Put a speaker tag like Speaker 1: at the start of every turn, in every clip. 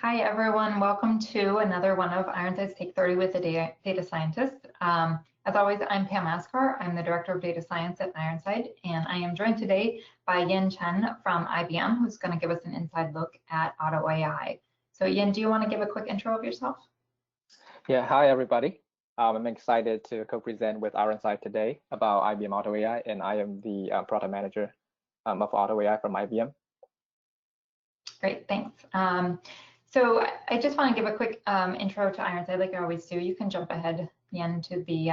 Speaker 1: Hi, everyone. Welcome to another one of Ironside's Take30 with the data scientist. As always, I'm Pam Askar. I'm the Director of Data Science at Ironside, and I am joined today by Yin Chen from IBM, who's going to give us an inside look at Auto AI. So Yin, do you want to give a quick intro of yourself?
Speaker 2: Yeah, hi, everybody. I'm excited to co-present with Ironside today about IBM Auto AI, and I am the product manager of Auto AI from IBM.
Speaker 1: Great, thanks. So I just want to give a quick intro to Ironside, like I always do. You can jump ahead, Yen, to the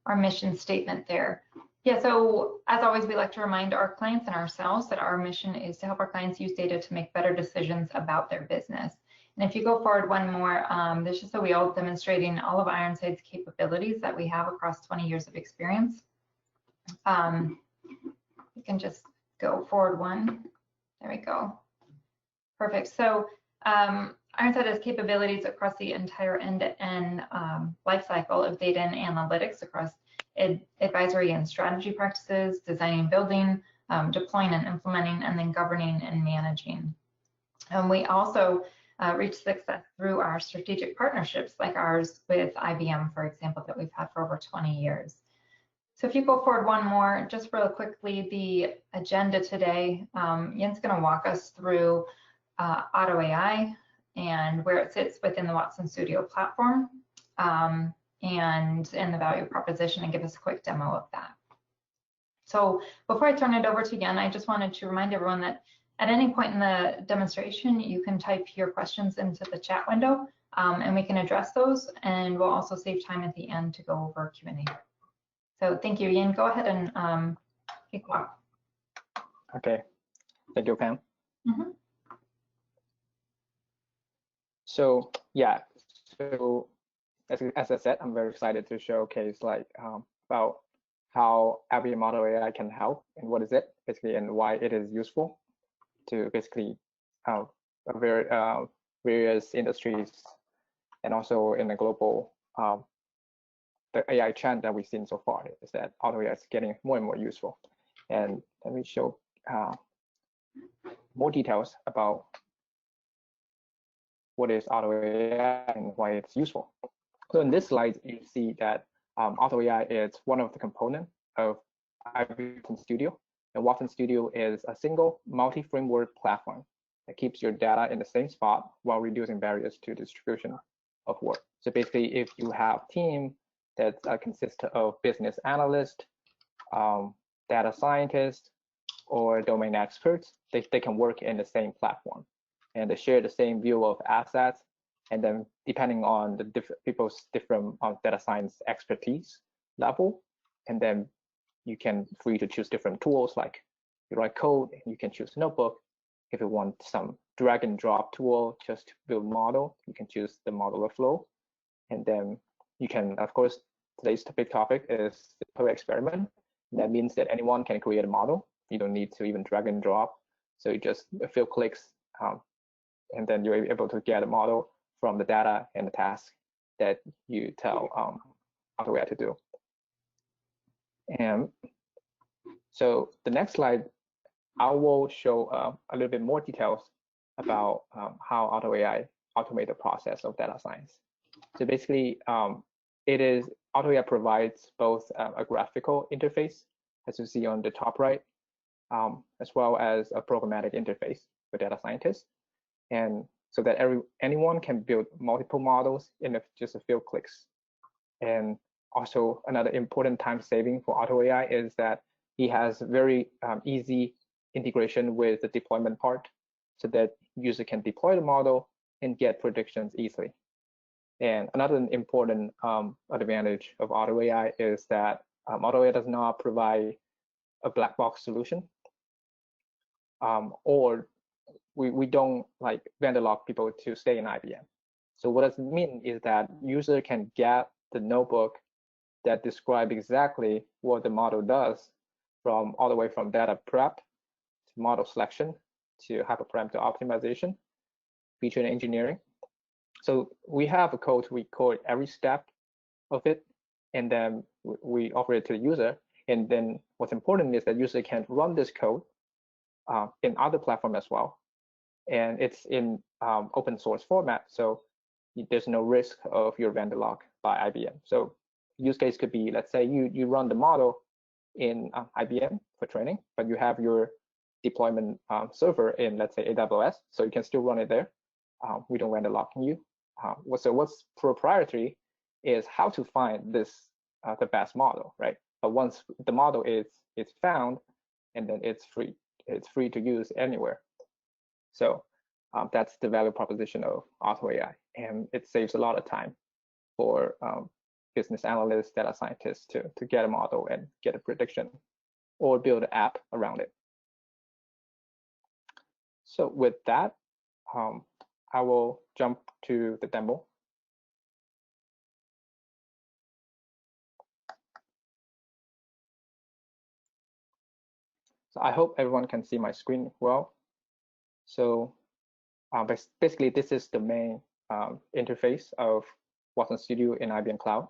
Speaker 1: our mission statement there. Yeah, so as always, we like to remind our clients and ourselves that our mission is to help our clients use data to make better decisions about their business. And if you go forward one more, this is just a wheel demonstrating all of Ironside's capabilities that we have across 20 years of experience. You can just go forward one. There we go. Perfect. So Ironside has capabilities across the entire end-to-end life cycle of data and analytics across advisory and strategy practices, designing and building, deploying and implementing, and then governing and managing. And we also reach success through our strategic partnerships like ours with IBM, for example, that we've had for over 20 years. So if you go forward one more, just real quickly, the agenda today, Yen's going to walk us through Auto AI and where it sits within the Watson Studio platform and the value proposition, and give us a quick demo of that. So before I turn it over to Yen, I just wanted to remind everyone that at any point in the demonstration, you can type your questions into the chat window and we can address those, and we'll also save time at the end to go over Q&A. So thank you, Yen. Go ahead and kick off.
Speaker 2: Okay, thank you, Pam.
Speaker 1: Mm-hmm.
Speaker 2: So yeah, so as I said, I'm very excited to showcase about how IBM Auto AI can help and what is it basically and why it is useful to basically various industries, and also in the global the AI trend that we've seen so far is that Auto AI is getting more and more useful. And let me show more details about what is Auto AI and why it's useful. So in this slide, you see that Auto AI is one of the components of Watson Studio. And Watson Studio is a single multi-framework platform that keeps your data in the same spot while reducing barriers to distribution of work. So basically, if you have a team that consists of business analysts, data scientists, or domain experts, they can work in the same platform. And they share the same view of assets, and then depending on the people's different data science expertise level, and then you can free to choose different tools. Like you write code, you can choose notebook. If you want some drag and drop tool just to build model, you can choose the modeler flow. And then you can, of course, today's big topic is the per experiment. That means that anyone can create a model. You don't need to even drag and drop. So you just a few clicks, and then you're able to get a model from the data and the task that you tell Auto AI to do. And so the next slide, I will show a little bit more details about how Auto AI automate the process of data science. So basically, Auto AI provides both a graphical interface, as you see on the top right, as well as a programmatic interface for data scientists. And so that anyone can build multiple models in just a few clicks. And also another important time saving for Auto AI is that he has very easy integration with the deployment part, so that user can deploy the model and get predictions easily. And another important advantage of Auto AI is that Auto AI does not provide a black box solution, or we don't like vendor lock people to stay in IBM. So what does it mean is that user can get the notebook that describe exactly what the model does from all the way from data prep to model selection to hyperparameter optimization, feature engineering. So we have a code, we code every step of it, and then we offer it to the user. And then what's important is that user can run this code in other platform as well. and it's in open source format, so there's no risk of your vendor lock by IBM. So use case could be, let's say you run the model in IBM for training, but you have your deployment server in, let's say, AWS, so you can still run it there. We don't vendor locking you. So what's proprietary is how to find this the best model, right? But once the model is found, and then it's free to use anywhere. So that's the value proposition of Auto AI, and it saves a lot of time for business analysts, data scientists to get a model and get a prediction or build an app around it. So with that, I will jump to the demo. So I hope everyone can see my screen well. So basically, this is the main interface of Watson Studio in IBM Cloud.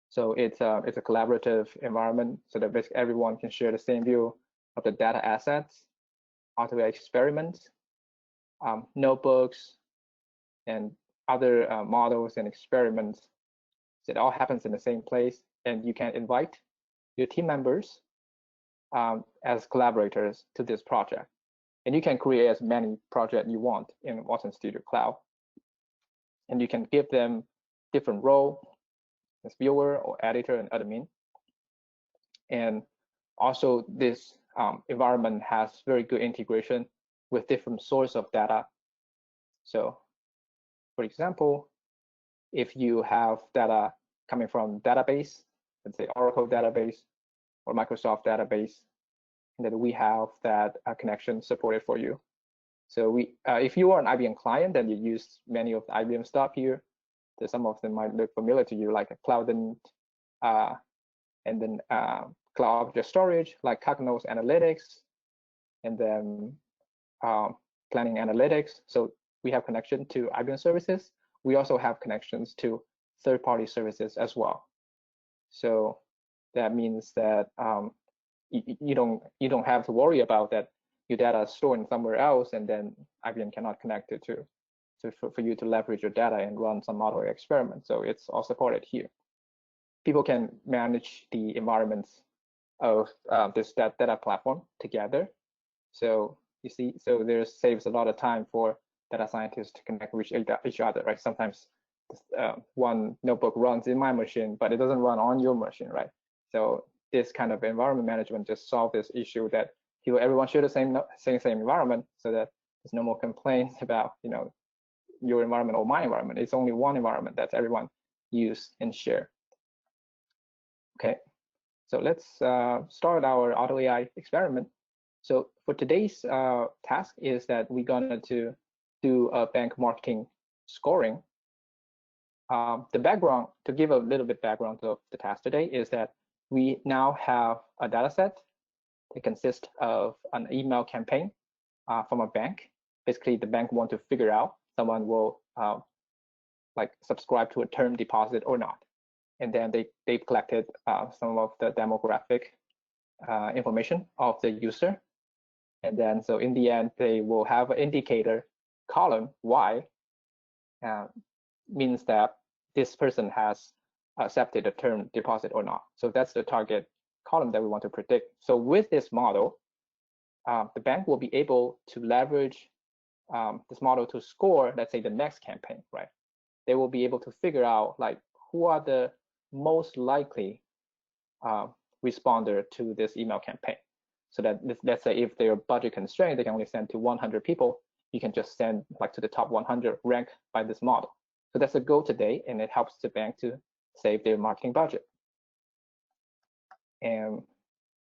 Speaker 2: So it's a collaborative environment, so that basically everyone can share the same view of the data assets, Auto AI experiments, notebooks, and other models and experiments. So it all happens in the same place, and you can invite your team members as collaborators to this project. And you can create as many projects you want in Watson Studio Cloud. And you can give them different role as viewer or editor and admin. And also this environment has very good integration with different source of data. So for example, if you have data coming from database, let's say Oracle database or Microsoft database, then we have that connection supported for you. So if you are an IBM client, then you use many of the IBM stuff here. So some of them might look familiar to you, like a Cloud and then Cloud Object Storage, like Cognos Analytics, and then Planning Analytics. So we have connection to IBM services. We also have connections to third-party services as well. So that means that you don't have to worry about that your data is stored somewhere else, and then IBM cannot connect it for you to leverage your data and run some Auto AI experiment. So it's all supported here. People can manage the environments of this data platform together. So you see, so there saves a lot of time for data scientists to connect with each other, right? Sometimes one notebook runs in my machine, but it doesn't run on your machine, right? So this kind of environment management just solve this issue that everyone share the same environment, so that there's no more complaints about your environment or my environment. It's only one environment that everyone use and share. Okay, so let's start our Auto AI experiment. So for today's task is that we're gonna to do a bank marketing scoring. The background, to give a little bit background of the task today, is that we now have a data set that consists of an email campaign from a bank. Basically, the bank want to figure out someone will like subscribe to a term deposit or not. And then they've collected some of the demographic information of the user. And then so in the end, they will have an indicator column Y, means that this person has accepted a term deposit or not. So that's the target column that we want to predict. So with this model, the bank will be able to leverage this model to score, let's say, the next campaign, right? They will be able to figure out like who are the most likely responder to this email campaign. So that let's say if they're budget constrained, they can only send to 100 people. You can just send like to the top 100 ranked by this model. So that's the goal today, and it helps the bank to save their marketing budget. And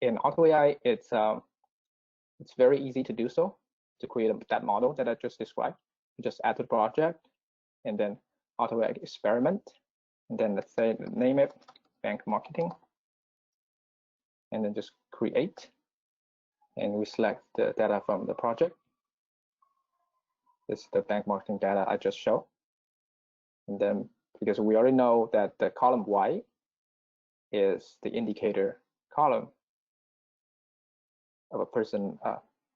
Speaker 2: in Auto AI, it's very easy to do so, to create that model that I just described. You just add to the project, and then Auto AI experiment, and then let's say name it bank marketing, and then just create, and we select the data from the project. This is the bank marketing data I just showed. And then because we already know that the column Y is the indicator column of a person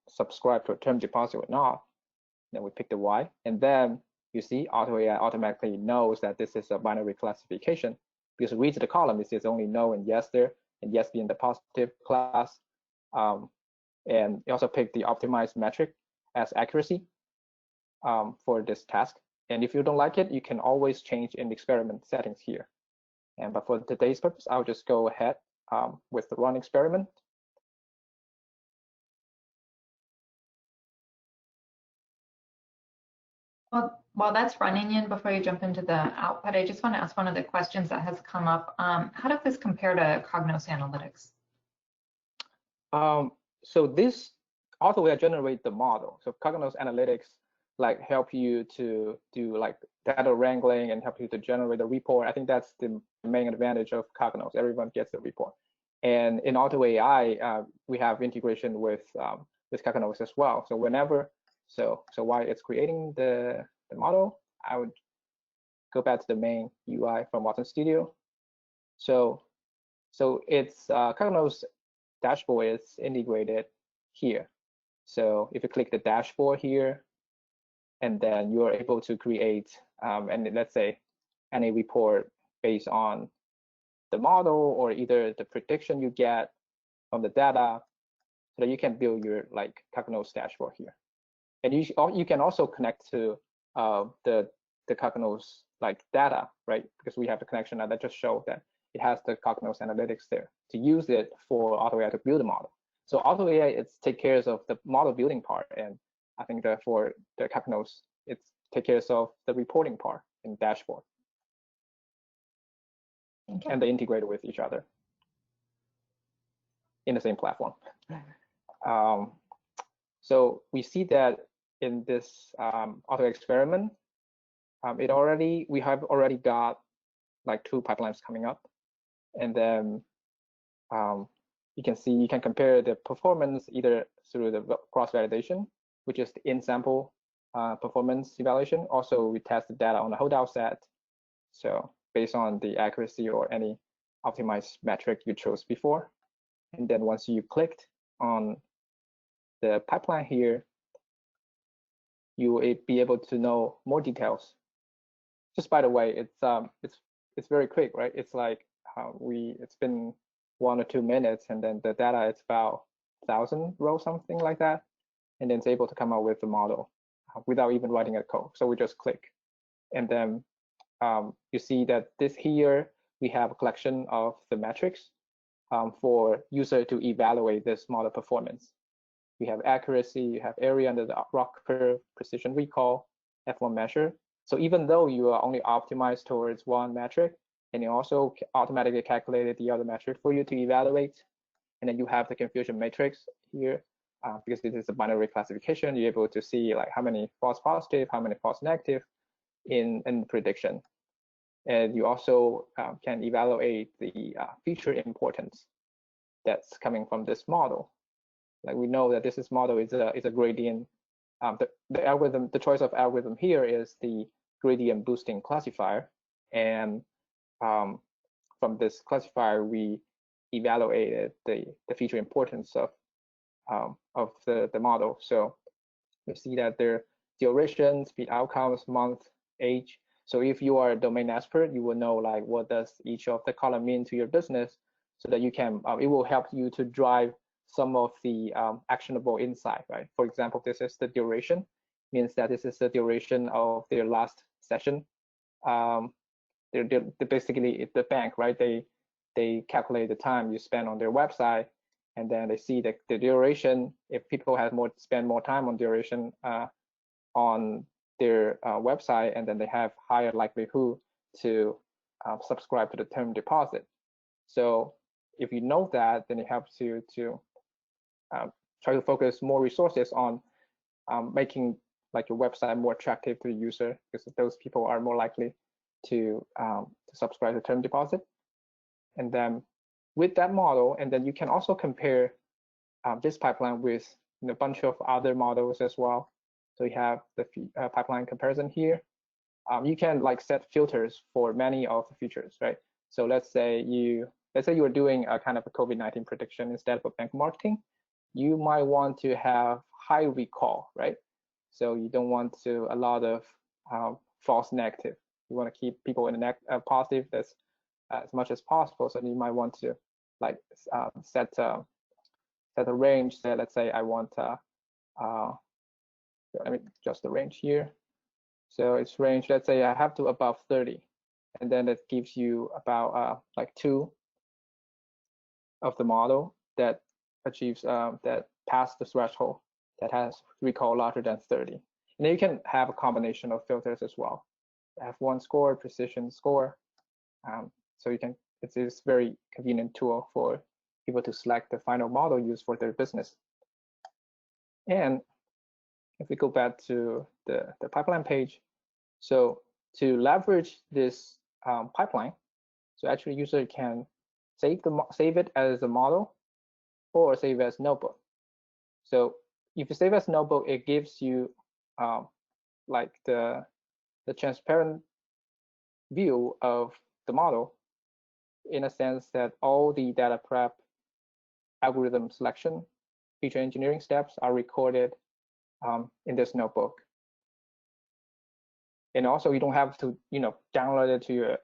Speaker 2: subscribed to a term deposit or not, Then we pick the Y, and then you see Auto AI automatically knows that this is a binary classification because it reads the column. It says only no and yes there, and yes being the positive class. And you also pick the optimized metric as accuracy for this task. And if you don't like it, you can always change in the experiment settings here. But for today's purpose, I'll just go ahead with the run experiment.
Speaker 1: Well, while that's running in, before you jump into the output, I just want to ask one of the questions that has come up. How does this compare to Cognos Analytics?
Speaker 2: So this Auto AI generate the model. So Cognos Analytics like help you to do like data wrangling and help you to generate a report. I think that's the main advantage of Cognos. Everyone gets the report. And in Auto AI, we have integration with Cognos as well. So whenever, so while it's creating the model, I would go back to the main UI from Watson Studio. So it's Cognos dashboard is integrated here. So if you click the dashboard here, and then you are able to create, and let's say any report based on the model or either the prediction you get from the data, so that you can build your like Cognos dashboard here. And you can also connect to the Cognos like data, right? Because we have the connection that just showed that it has the Cognos analytics there to use it for Auto AI to build a model. So Auto AI it's take care of the model building part, and I think that for the Cognos it's take care of the reporting part in dashboard. And they integrate with each other in the same platform. So we see that in this auto experiment, we have already got like 2 pipelines coming up, and then you can compare the performance either through the cross validation, which is the in-sample performance evaluation. Also, we test the data on the holdout set, so based on the accuracy or any optimized metric you chose before. And then once you clicked on the pipeline here, you will be able to know more details. Just by the way, it's very quick, right? It's like it's been 1 or 2 minutes, and then the data is about 1,000 rows, something like that, and then it's able to come out with the model without even writing a code. So we just click, and then you see that this here we have a collection of the metrics for user to evaluate this model performance. We have accuracy, you have area under the rock curve, precision recall, F1 measure. So even though you are only optimized towards one metric, and it also automatically calculated the other metric for you to evaluate, and then you have the confusion matrix here, because this is a binary classification, you're able to see like how many false positive, how many false negative in prediction. And you also can evaluate the feature importance that's coming from this model. Like we know that this model is a gradient. The algorithm, the choice of algorithm here is the gradient boosting classifier, and from this classifier we evaluated the feature importance of the model. So you see that their duration, speed outcomes, month, age. So if you are a domain expert, you will know like what does each of the column mean to your business, so that you can it will help you to drive some of the actionable insight, right? For example, this is the duration, means that this is the duration of their last session. They're basically the bank, right? They calculate the time you spend on their website, and then they see the duration. If people have spend more time on duration on their website, and then they have higher likelihood to subscribe to the term deposit. So if you know that, then it helps you to try to focus more resources on making like your website more attractive to the user, because those people are more likely to subscribe to term deposit. And then with that model, and then you can also compare this pipeline with a bunch of other models as well. So you have the pipeline comparison here. You can like set filters for many of the features, right? So let's say you are doing a kind of a COVID-19 prediction instead of a bank marketing. You might want to have high recall, right? So you don't want to a lot of false negative. You want to keep people in a positive as much as possible. So you might want to like set a range. That let's say I want let me adjust the range here. So it's range. Let's say I have to above 30, and then it gives you about like 2 of the model that achieves that pass the threshold that has recall larger than 30. And then you can have a combination of filters as well. F1 score, precision score. So you can, it's a very convenient tool for people to select the final model used for their business. And if we go back to the pipeline page, so to leverage this pipeline, so actually user can save it as a model or save it as notebook. So if you save as notebook, it gives you like the transparent view of the model, in a sense that all the data prep, algorithm selection, feature engineering steps are recorded in this notebook. And also you don't have to, download it to your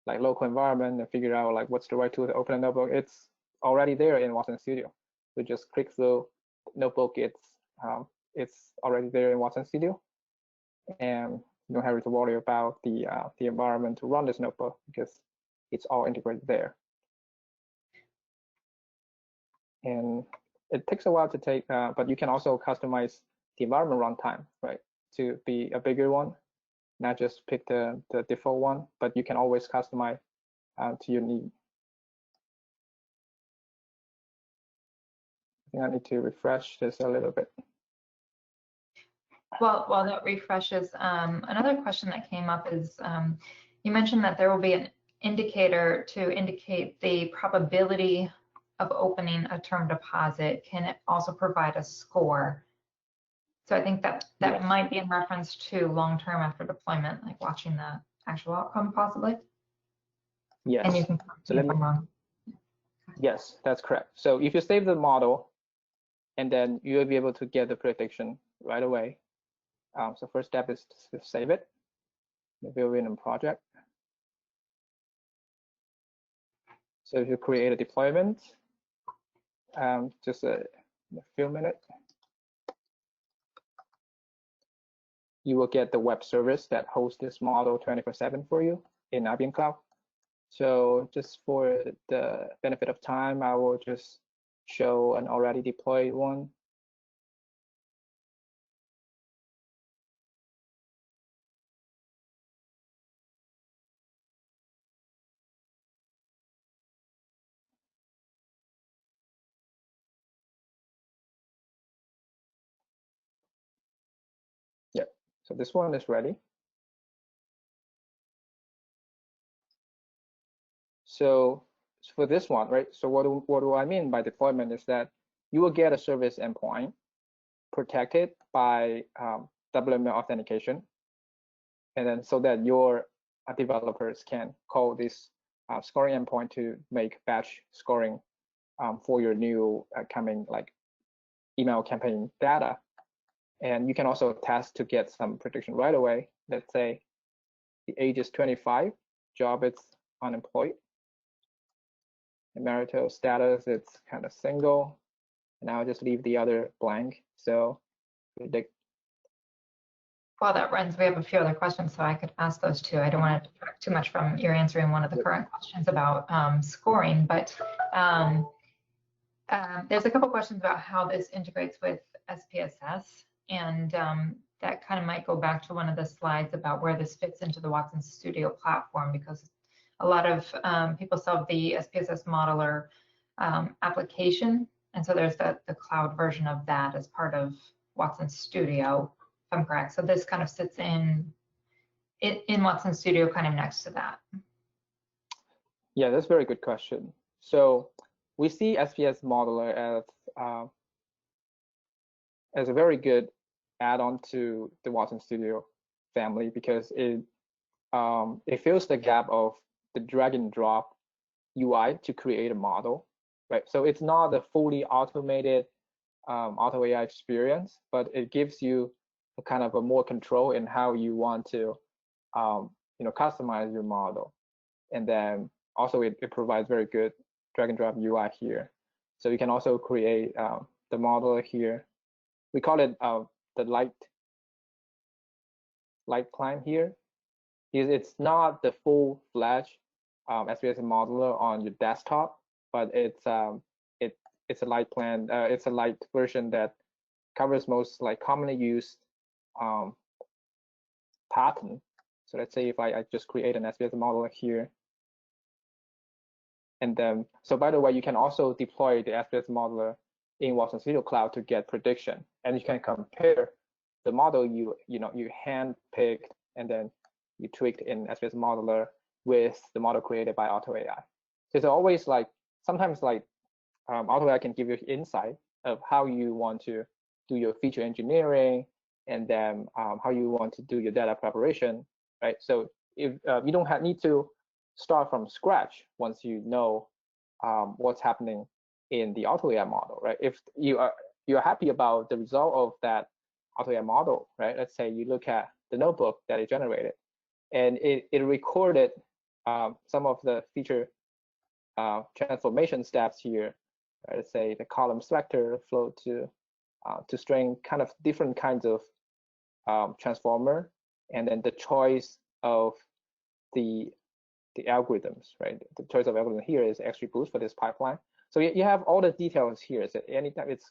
Speaker 2: like local environment and figure out like what's the right tool to open a notebook. It's already there in Watson Studio. So just click the notebook. It's already there in Watson Studio, and you don't have to worry about the environment to run this notebook because it's all integrated there. And it takes a while to take, but you can also customize the environment runtime, right, to be a bigger one, not just pick the default one, but you can always customize to your need. I think I need to refresh this a little bit.
Speaker 1: Well, while that refreshes, another question that came up is, you mentioned that there will be an indicator to indicate the probability of opening a term deposit. Can it also provide a score? So I think that
Speaker 2: Yes.
Speaker 1: might be in reference to long-term after deployment, like watching the actual outcome possibly.
Speaker 2: Yes.
Speaker 1: And you can
Speaker 2: so let me, wrong. Yes, that's correct. So if you save the model, and then you'll be able to get the prediction right away. So first step is to save it, the Viridian project. So if you create a deployment, just a few minutes, you will get the web service that hosts this model 24/7 for you in IBM Cloud. So just for the benefit of time, I will just show an already deployed one. Yeah, so this one is ready. So for this one, right? So what do I mean by deployment is that you will get a service endpoint protected by WML authentication, and then so that your developers can call this scoring endpoint to make batch scoring for your new coming like email campaign data. And you can also test to get some prediction right away. Let's say the age is 25, job is unemployed, and marital status it's kind of single, and I'll just leave the other blank. So predict.
Speaker 1: While that runs, we have a few other questions, so I could ask those too. I don't want to detract too much from your answering one of the current questions about scoring, but there's a couple questions about how this integrates with SPSS, and that kind of might go back to one of the slides about where this fits into the Watson Studio platform, because a lot of people sell the SPSS modeler application, and so there's the cloud version of that as part of Watson Studio, if I'm correct. So this kind of sits in Watson Studio, kind of next to that.
Speaker 2: Yeah, that's a very good question. So we see SPS modeler as a very good add-on to the Watson Studio family, because it fills the gap of the drag and drop UI to create a model, right? So it's not a fully automated auto AI experience, but it gives you kind of a more control in how you want to customize your model. And then also it provides very good drag and drop UI here. So you can also create the model here. We call it the light client here. It's not the full-fledged SPSS modeler on your desktop, but it's a light plan. It's a light version that covers most like commonly used pattern. So let's say if I just create an SPSS model here, and then so by the way, you can also deploy the SPSS modeler in Watson Studio Cloud to get prediction, and you can compare the model you hand picked and then you tweaked in SPSS modeler with the model created by AutoAI. So it's always like sometimes like AutoAI can give you insight of how you want to do your feature engineering, and then how you want to do your data preparation, right? So if you don't need to start from scratch once you know what's happening in the AutoAI model, right? If you're happy about the result of that AutoAI model, right? Let's say you look at the notebook that it generated, and it recorded some of the feature transformation steps here. Right? Let's say the column selector, float to string, kind of different kinds of transformer, and then the choice of the algorithms, right? The choice of algorithm here is XGBoost for this pipeline. So you have all the details here. So anytime it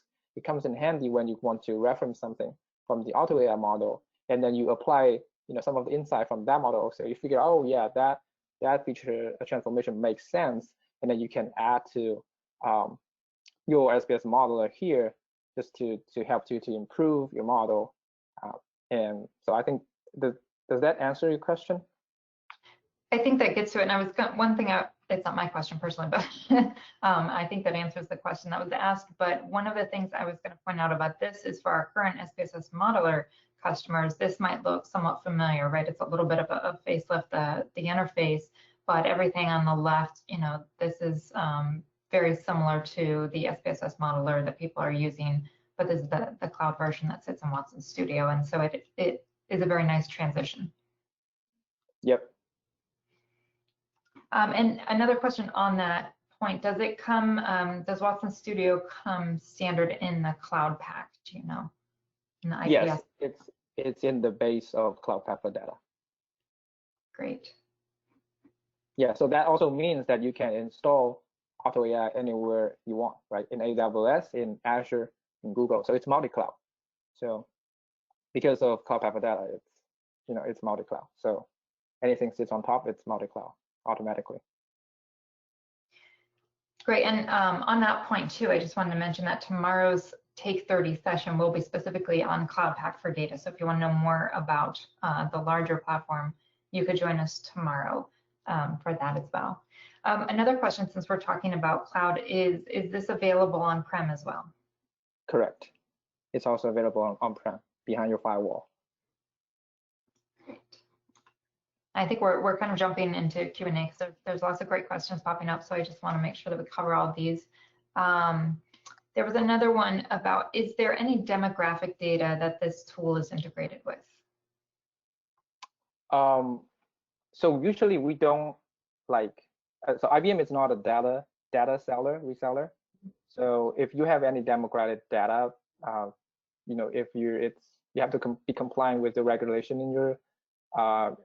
Speaker 2: comes in handy when you want to reference something from the AutoAI model, and then you apply some of the insight from that model. So you figure, oh yeah, that feature transformation makes sense, and then you can add to your SPS modeler here just to help you to improve your model. And so I think does that answer your question?
Speaker 1: I think that gets to it. And I was one thing, it's not my question personally, but I think that answers the question that was asked. But one of the things I was going to point out about this is for our current SPSS modeler customers, this might look somewhat familiar, right? It's a little bit of a facelift, the interface, but everything on the left, this is very similar to the SPSS modeler that people are using, but this is the cloud version that sits in Watson Studio. And so it is a very nice transition.
Speaker 2: Yep.
Speaker 1: And another question on that point, does it come, does Watson Studio come standard in the Cloud Pack, do you know?
Speaker 2: Yes, it's in the base of Cloud Pack for data.
Speaker 1: Great.
Speaker 2: Yeah, so that also means that you can install AutoAI anywhere you want, right? In AWS, in Azure, in Google. So it's multi-cloud. So because of Cloud Pack for data, it's multi-cloud. So anything sits on top, it's multi-cloud automatically.
Speaker 1: Great, and on that point too, I just wanted to mention that tomorrow's Take30 session will be specifically on Cloud Pack for data. So if you want to know more about the larger platform, you could join us tomorrow for that as well. Another question, since we're talking about cloud, is this available on-prem as well?
Speaker 2: Correct. It's also available on-prem behind your firewall.
Speaker 1: Great. I think we're kind of jumping into Q&A because there's lots of great questions popping up. So I just want to make sure that we cover all of these. There was another one about, is there any demographic data that this tool is integrated with?
Speaker 2: So usually we don't so IBM is not a data reseller. So if you have any demographic data, if you have to be compliant with the regulation in your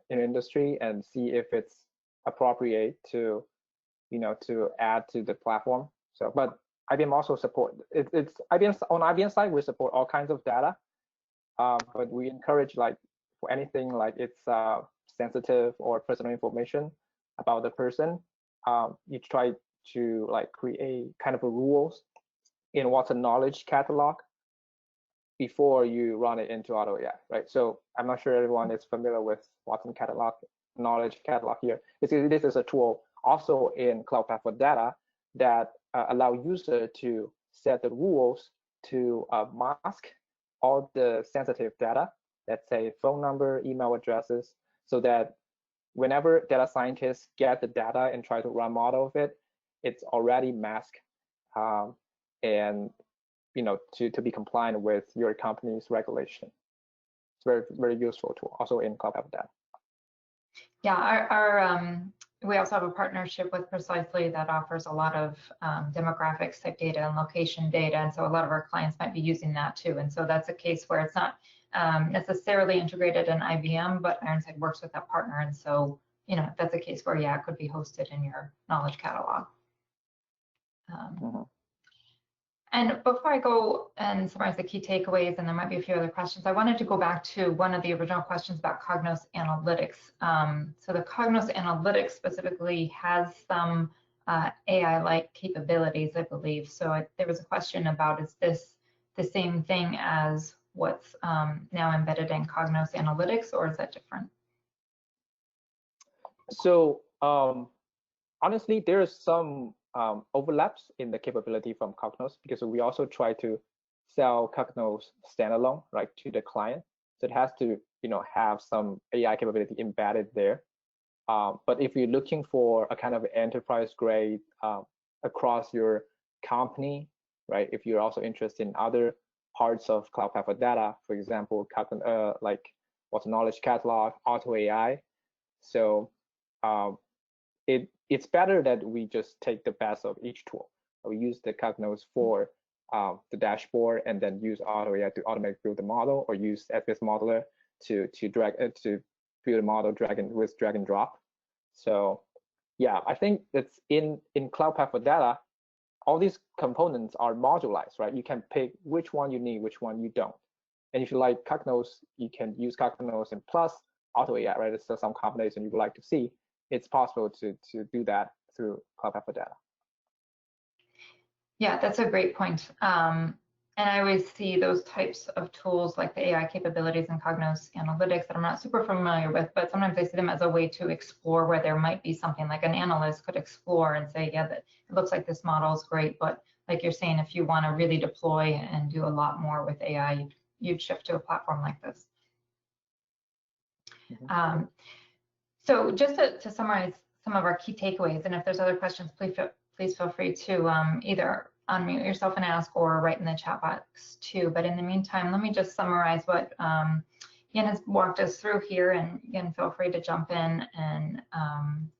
Speaker 2: industry and see if it's appropriate to to add to the platform. So but IBM also support it's on IBM side, we support all kinds of data, but we encourage for anything it's sensitive or personal information about the person, you try to create kind of a rules in Watson knowledge catalog before you run it into AutoAI, right? So I'm not sure everyone is familiar with Watson catalog, knowledge catalog here. This is a tool also in Cloud Pack for data that allow user to set the rules to mask all the sensitive data, let's say phone number, email addresses, so that whenever data scientists get the data and try to run model of it, it's already masked and to be compliant with your company's regulation. very, very useful tool, also in cloud data.
Speaker 1: Yeah, we also have a partnership with Precisely that offers a lot of demographics type data and location data, and so a lot of our clients might be using that too. And so that's a case where it's not necessarily integrated in IBM, but Ironside works with that partner, and so that's a case where it could be hosted in your knowledge catalog. And before I go and summarize the key takeaways, and there might be a few other questions, I wanted to go back to one of the original questions about Cognos Analytics. So the Cognos Analytics specifically has some AI-like capabilities, I believe. So there was a question about, is this the same thing as what's now embedded in Cognos Analytics, or is that different?
Speaker 2: So honestly, there's some overlaps in the capability from Cognos, because we also try to sell Cognos standalone, right, to the client. So it has to, have some AI capability embedded there. But if you're looking for a kind of enterprise grade across your company, right, if you're also interested in other parts of Cloud Platform Data, for example, like what's knowledge catalog, auto AI. So it's better that we just take the best of each tool. We use the Cognos for the dashboard, and then use auto AI to automatically build the model, or use SBS Modeler to build a model with drag and drop. So yeah, I think that's in Cloud Platform Data, all these components are modularized, right? You can pick which one you need, which one you don't. And if you like Cognos, you can use Cognos and plus auto AI, right? It's some combination you would like to see. It's possible to do that through Cloud Platform Data.
Speaker 1: Yeah, that's a great point. And I always see those types of tools like the AI capabilities in Cognos Analytics that I'm not super familiar with, but sometimes I see them as a way to explore where there might be something like an analyst could explore and say, yeah, that it looks like this model is great, but like you're saying, if you want to really deploy and do a lot more with AI, you'd shift to a platform like this. So just to summarize some of our key takeaways, and if there's other questions, please feel free to either unmute yourself and ask, or write in the chat box too. But in the meantime, let me just summarize what Yin has walked us through here, and again, feel free to jump in and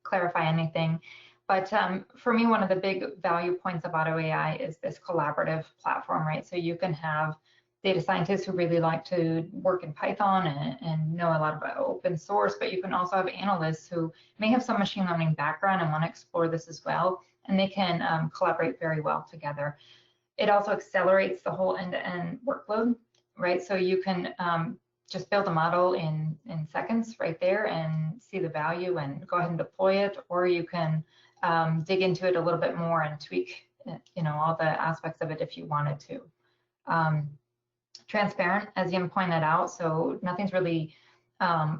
Speaker 1: clarify anything. But for me, one of the big value points of Auto AI is this collaborative platform, right? So you can have data scientists who really like to work in Python and know a lot about open source, but you can also have analysts who may have some machine learning background and want to explore this as well, and they can collaborate very well together. It also accelerates the whole end-to-end workload, right? So you can just build a model in seconds right there and see the value and go ahead and deploy it, or you can dig into it a little bit more and tweak, all the aspects of it if you wanted to. Transparent, as Yin pointed out, so nothing's really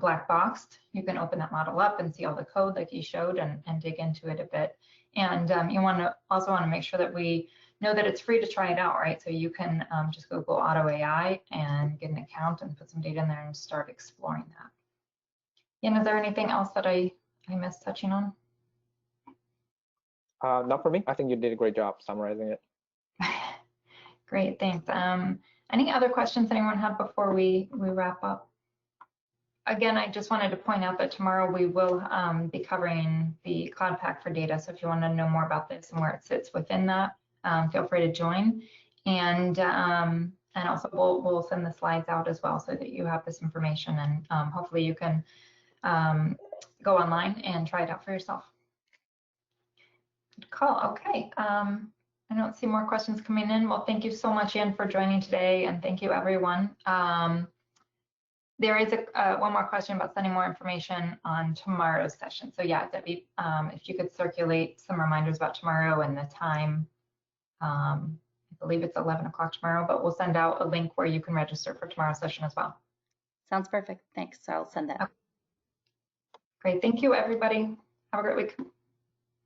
Speaker 1: black boxed. You can open that model up and see all the code like you showed and dig into it a bit. And you also want to make sure that we know that it's free to try it out, right? So you can just Google Auto AI and get an account and put some data in there and start exploring that. Yin, is there anything else that I missed touching on?
Speaker 2: Not for me. I think you did a great job summarizing it.
Speaker 1: Great, thanks. Any other questions anyone had before we wrap up? Again, I just wanted to point out that tomorrow we will be covering the Cloud Pack for Data. So if you want to know more about this and where it sits within that, feel free to join. And also we'll send the slides out as well so that you have this information, and hopefully you can go online and try it out for yourself. Good call. Okay. I don't see more questions coming in. Well, thank you so much, Yin, for joining today, and thank you, everyone. There is one more question about sending more information on tomorrow's session. So yeah, Debbie, if you could circulate some reminders about tomorrow and the time. I believe it's 11 o'clock tomorrow, but we'll send out a link where you can register for tomorrow's session as well.
Speaker 3: Sounds perfect. Thanks. I'll send that.
Speaker 1: Okay. Great. Thank you, everybody. Have a great week.